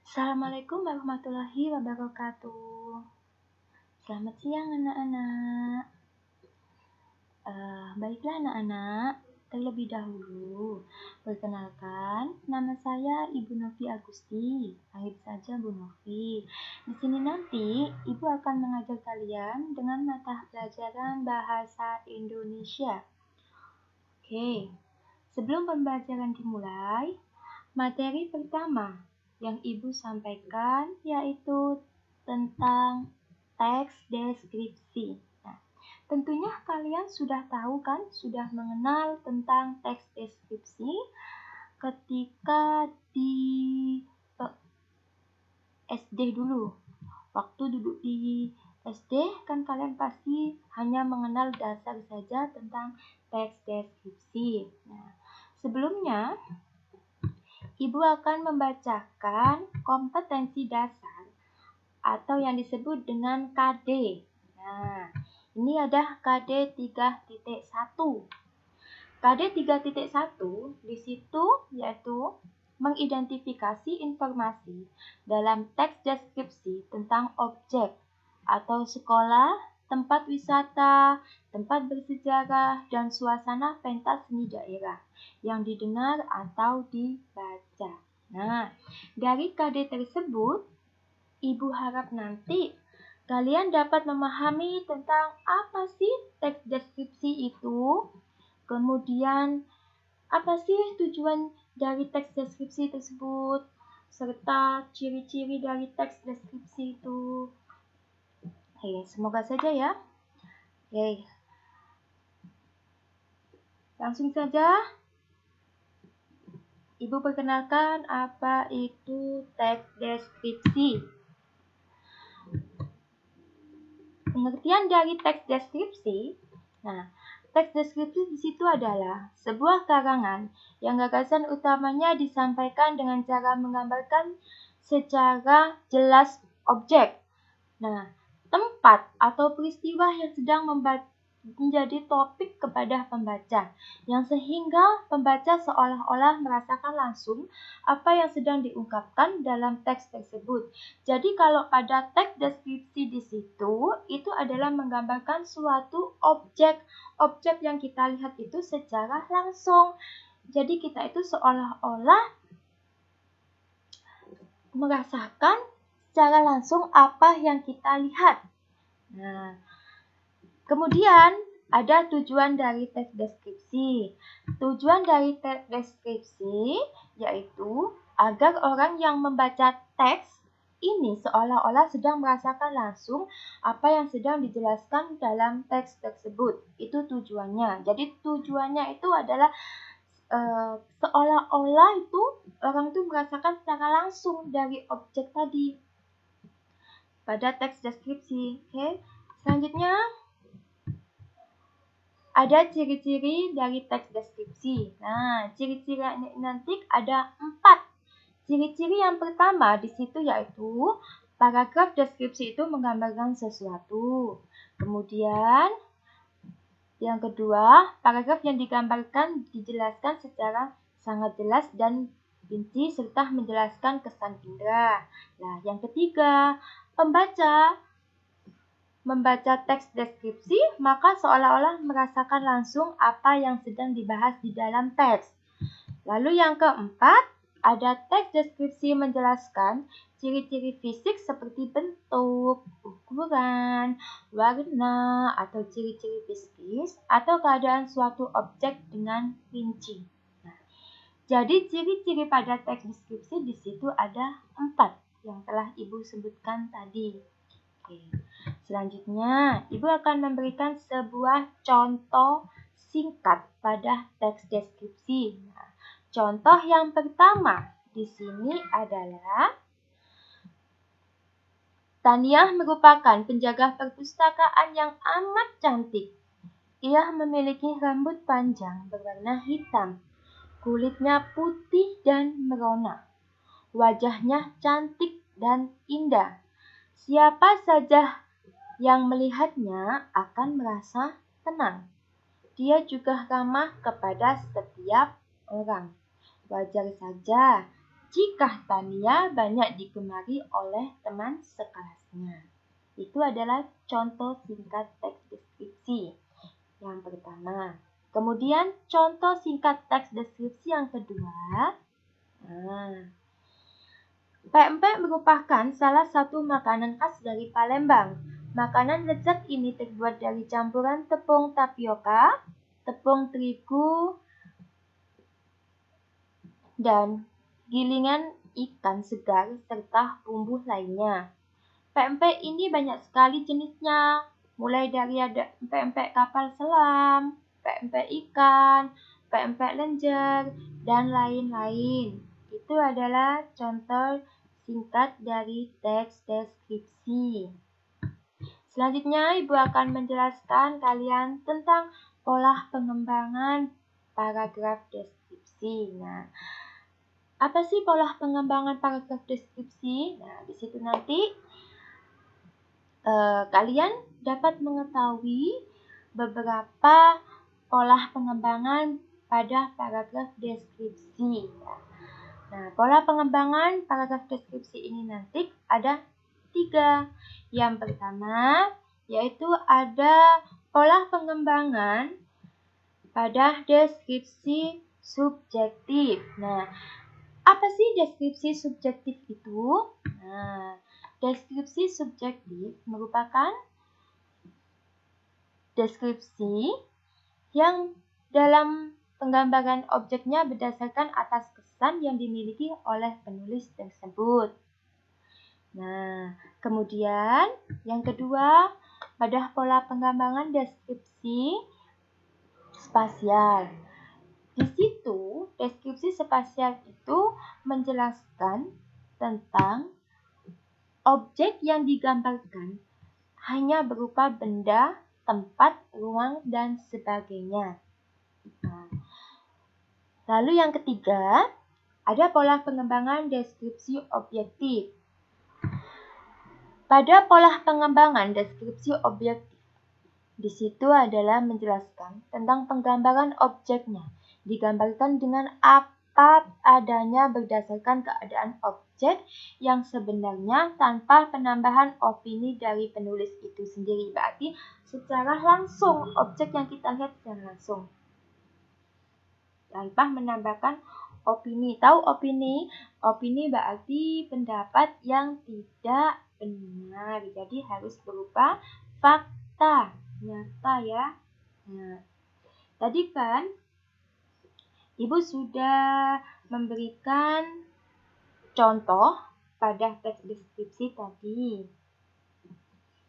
Assalamualaikum warahmatullahi wabarakatuh. Selamat siang anak-anak. Baiklah anak-anak, terlebih dahulu perkenalkan, nama saya Ibu Novi Agusti. Panggil saja Bu Novi. Di sini nanti Ibu akan mengajar kalian dengan mata pelajaran bahasa Indonesia. Oke, sebelum pembelajaran dimulai, materi pertama yang Ibu sampaikan yaitu tentang teks deskripsi. Nah, tentunya kalian sudah tahu kan, sudah mengenal tentang teks deskripsi ketika di SD dulu. Waktu duduk di SD kan kalian pasti hanya mengenal dasar saja tentang teks deskripsi. Nah, sebelumnya Ibu akan membacakan kompetensi dasar atau yang disebut dengan KD. Nah, ini ada KD 3.1. KD 3.1 di situ yaitu mengidentifikasi informasi dalam teks deskripsi tentang objek atau sekolah, tempat wisata, tempat bersejarah, dan suasana pentas seni daerah yang didengar atau dibaca. Nah, dari KD tersebut, Ibu harap nanti kalian dapat memahami tentang apa sih teks deskripsi itu, kemudian apa sih tujuan dari teks deskripsi tersebut, serta ciri-ciri dari teks deskripsi itu. Semoga saja ya. Langsung saja Ibu perkenalkan apa itu teks deskripsi. Pengertian dari teks deskripsi. Nah, teks deskripsi di situ adalah sebuah karangan yang gagasan utamanya disampaikan dengan cara menggambarkan secara jelas objek. Nah, tempat atau peristiwa yang sedang menjadi topik kepada pembaca, yang sehingga pembaca seolah-olah merasakan langsung apa yang sedang diungkapkan dalam teks tersebut. Jadi kalau pada teks deskripsi di situ, itu adalah menggambarkan suatu objek yang kita lihat itu secara langsung. Jadi kita itu seolah-olah merasakan secara langsung apa yang kita lihat. Nah, kemudian ada tujuan dari teks deskripsi. Tujuan dari teks deskripsi yaitu agar orang yang membaca teks ini seolah-olah sedang merasakan langsung apa yang sedang dijelaskan dalam teks tersebut. Itu tujuannya. Jadi tujuannya itu adalah seolah-olah itu orang itu merasakan secara langsung dari objek tadi pada teks deskripsi. Oke. Selanjutnya ada ciri-ciri dari teks deskripsi. Nah, ciri-ciri nanti ada 4. Ciri-ciri yang pertama di situ yaitu paragraf deskripsi itu menggambarkan sesuatu. Kemudian yang kedua, paragraf yang digambarkan dijelaskan secara sangat jelas dan rinci serta menjelaskan kesan indera. Nah, yang ketiga, pembaca membaca teks deskripsi, maka seolah-olah merasakan langsung apa yang sedang dibahas di dalam teks. Lalu yang keempat, ada teks deskripsi menjelaskan ciri-ciri fisik seperti bentuk, ukuran, warna, atau ciri-ciri fisikis atau keadaan suatu objek dengan rinci. Nah, jadi ciri-ciri pada teks deskripsi di situ ada 4 yang telah Ibu sebutkan tadi. Oke. Selanjutnya, Ibu akan memberikan sebuah contoh singkat pada teks deskripsi. Nah, contoh yang pertama di sini adalah Taniah merupakan penjaga perpustakaan yang amat cantik. Ia memiliki rambut panjang berwarna hitam, kulitnya putih dan merona. Wajahnya cantik dan indah. Siapa saja yang melihatnya akan merasa tenang. Dia juga ramah kepada setiap orang. Wajar saja jika Tania banyak digemari oleh teman sekelasnya. Itu adalah contoh singkat teks deskripsi yang pertama. Kemudian contoh singkat teks deskripsi yang kedua. Pempek merupakan salah satu makanan khas dari Palembang. Makanan lezat ini terbuat dari campuran tepung tapioka, tepung terigu, dan gilingan ikan segar serta bumbu lainnya. Pempek ini banyak sekali jenisnya, mulai dari ada pempek kapal selam, pempek ikan, pempek lenjer, dan lain-lain. Itu adalah contoh singkat dari teks deskripsi. Selanjutnya, Ibu akan menjelaskan kalian tentang pola pengembangan paragraf deskripsi. Nah, apa sih pola pengembangan paragraf deskripsi? Nah, di situ nanti kalian dapat mengetahui beberapa pola pengembangan pada paragraf deskripsi. Nah, pola pengembangan paragraf deskripsi ini nanti ada 3. Yang pertama, yaitu ada pola pengembangan pada deskripsi subjektif. Nah, apa sih deskripsi subjektif itu? Nah, deskripsi subjektif merupakan deskripsi yang dalam penggambaran objeknya berdasarkan atas kesan yang dimiliki oleh penulis tersebut. Nah, kemudian yang kedua, pada pola pengembangan deskripsi spasial. Di situ, deskripsi spasial itu menjelaskan tentang objek yang digambarkan hanya berupa benda, tempat, ruang, dan sebagainya. Lalu yang ketiga, ada pola pengembangan deskripsi objektif. Pada pola pengembangan deskripsi objektif, di situ adalah menjelaskan tentang penggambaran objeknya. Digambarkan dengan apa adanya berdasarkan keadaan objek yang sebenarnya tanpa penambahan opini dari penulis itu sendiri. Berarti secara langsung, objek yang kita lihat secara langsung. Tanpa menambahkan opini. Tahu opini? Opini berarti pendapat yang tidak benar. Jadi harus berupa fakta. Nyata ya. Nah, tadi kan Ibu sudah memberikan contoh pada teks deskripsi tadi.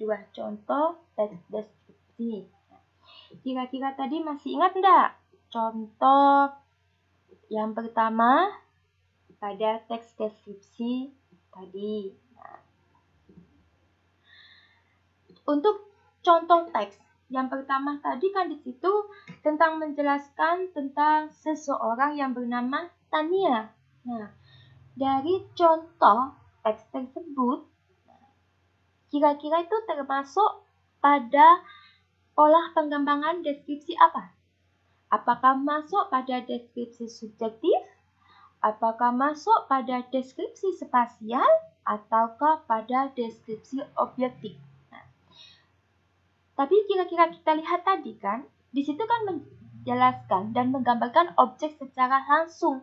2 contoh teks deskripsi. Kira-kira tadi masih ingat enggak? Contoh yang pertama pada teks deskripsi tadi. Nah, untuk contoh teks yang pertama tadi kan di situ tentang menjelaskan tentang seseorang yang bernama Tania. Nah, dari contoh teks tersebut, kira-kira itu termasuk pada pola pengembangan deskripsi apa? Apakah masuk pada deskripsi subjektif? Apakah masuk pada deskripsi spasial? Ataukah pada deskripsi objektif? Nah, tapi kira-kira kita lihat tadi kan, di situ kan menjelaskan dan menggambarkan objek secara langsung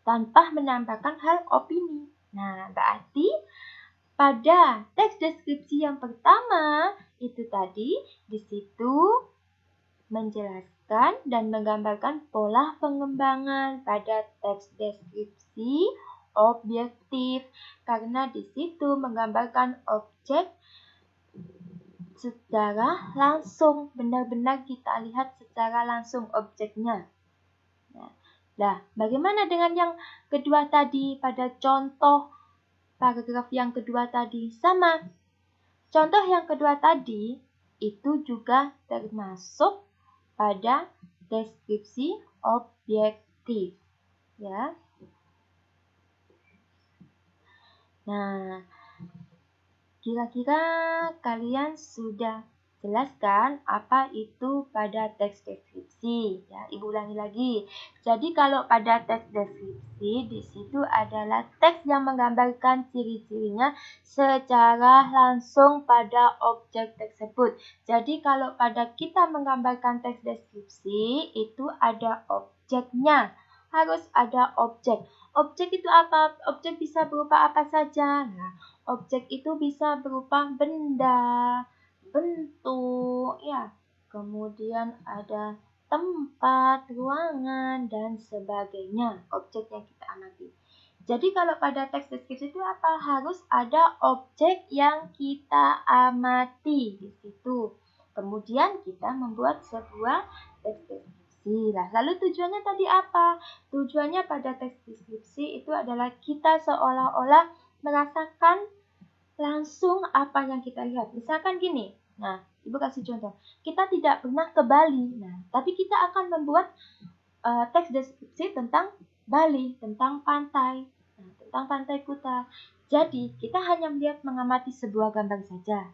tanpa menambahkan hal opini. Nah, berarti pada teks deskripsi yang pertama itu tadi di situ menjelaskan dan menggambarkan pola pengembangan pada teks deskripsi objektif karena di situ menggambarkan objek secara langsung, benar-benar kita lihat secara langsung objeknya. Nah, bagaimana dengan yang kedua tadi pada contoh paragraf yang kedua tadi? Sama. Contoh yang kedua tadi itu juga termasuk pada deskripsi objektif. Ya. Nah, kira-kira kalian sudah jelaskan apa itu pada teks deskripsi. Ya, Ibu ulangi lagi. Jadi kalau pada teks deskripsi di situ adalah teks yang menggambarkan ciri-cirinya secara langsung pada objek tersebut. Jadi kalau pada kita menggambarkan teks deskripsi itu ada objeknya. Harus ada objek. Objek itu apa? Objek bisa berupa apa saja. Nah, objek itu bisa berupa benda, bentuk, ya. Kemudian ada tempat, ruangan, dan sebagainya. Objek yang kita amati. Jadi kalau pada teks deskripsi itu apa? Harus ada objek yang kita amati di situ. Kemudian kita membuat sebuah teks deskripsi. Lalu tujuannya tadi apa? Tujuannya pada teks deskripsi itu adalah kita seolah-olah merasakan langsung apa yang kita lihat. Misalkan gini, nah Ibu kasih contoh, kita tidak pernah ke Bali, nah tapi kita akan membuat teks deskripsi tentang Bali, tentang pantai, tentang pantai Kuta. Jadi kita hanya melihat mengamati sebuah gambar saja.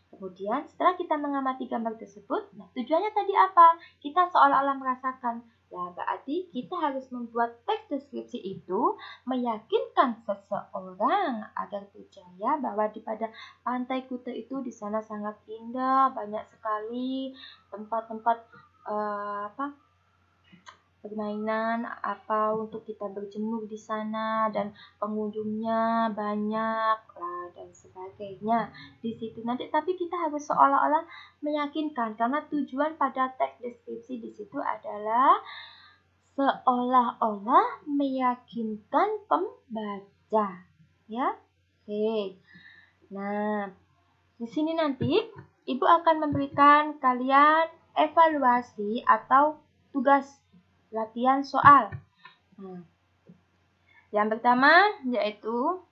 Kemudian setelah kita mengamati gambar tersebut, nah tujuannya tadi apa? Kita seolah-olah merasakan. Ya, berarti kita harus membuat teks deskripsi itu meyakinkan seseorang agar percaya bahwa di pada pantai Kuta itu di sana sangat indah, banyak sekali tempat-tempat permainan apa untuk kita berjemur di sana dan pengunjungnya banyak dan sebagainya di situ nanti. Tapi kita harus seolah-olah meyakinkan karena tujuan pada teks deskripsi di situ adalah seolah-olah meyakinkan pembaca, ya. Oke. Nah, di sini nanti Ibu akan memberikan kalian evaluasi atau tugas latihan soal. Yang pertama yaitu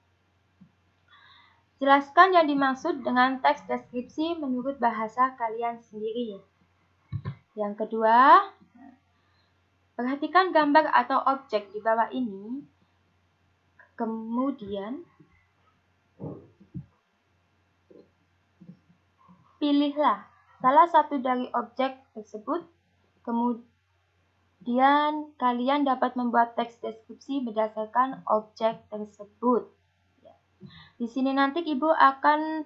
jelaskan yang dimaksud dengan teks deskripsi menurut bahasa kalian sendiri. Yang kedua, perhatikan gambar atau objek di bawah ini. Kemudian pilihlah salah satu dari objek tersebut. Kemudian kalian dapat membuat teks deskripsi berdasarkan objek tersebut. Di sini nanti Ibu akan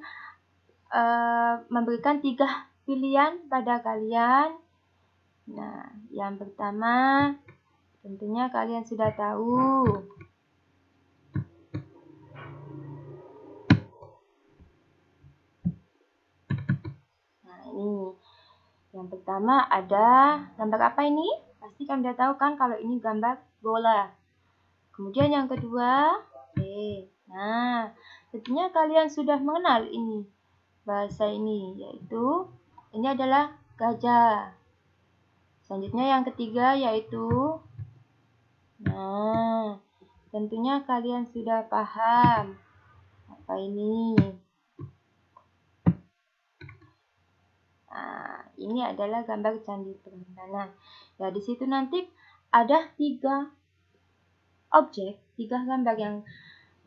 memberikan 3 pilihan pada kalian. Nah, yang pertama tentunya kalian sudah tahu. Nah, ini. Yang pertama ada gambar apa ini? Pasti kan udah tahu kan kalau ini gambar bola. Kemudian yang kedua, nah, tentunya kalian sudah mengenal ini bahasa ini, yaitu ini adalah gajah. Selanjutnya yang ketiga yaitu, nah, tentunya kalian sudah paham apa ini. Nah, ini adalah gambar Candi Prambanan. Ya, di situ nanti ada 3 objek, 3 gambar yang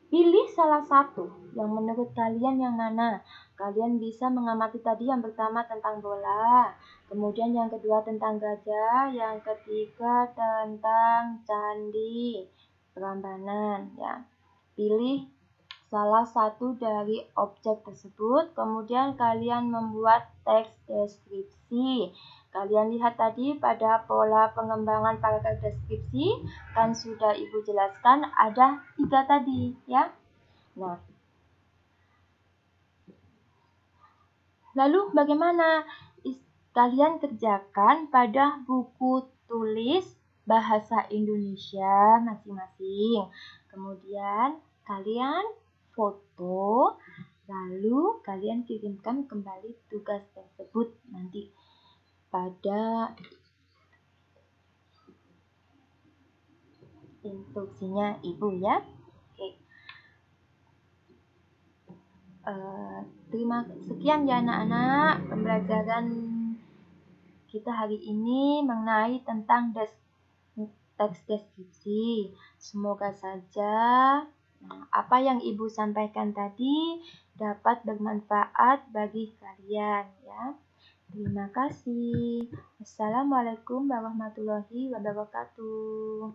pilih salah satu yang menurut kalian yang mana. Kalian bisa mengamati tadi yang pertama tentang bola, kemudian yang kedua tentang gajah, yang ketiga tentang Candi Prambanan. Ya, pilih salah satu dari objek tersebut, kemudian kalian membuat teks deskripsi. Kalian lihat tadi pada pola pengembangan paragraf deskripsi, kan sudah Ibu jelaskan ada 3 tadi, ya. Nah, lalu bagaimana? Kalian kerjakan pada buku tulis bahasa Indonesia masing-masing. Kemudian kalian foto, lalu kalian kirimkan kembali tugas tersebut nanti pada instruksinya Ibu, ya. Oke. Sekian ya anak-anak pembelajaran kita hari ini mengenai tentang teks deskripsi. Semoga saja apa yang Ibu sampaikan tadi dapat bermanfaat bagi kalian, ya. Terima kasih. Wassalamualaikum warahmatullahi wabarakatuh.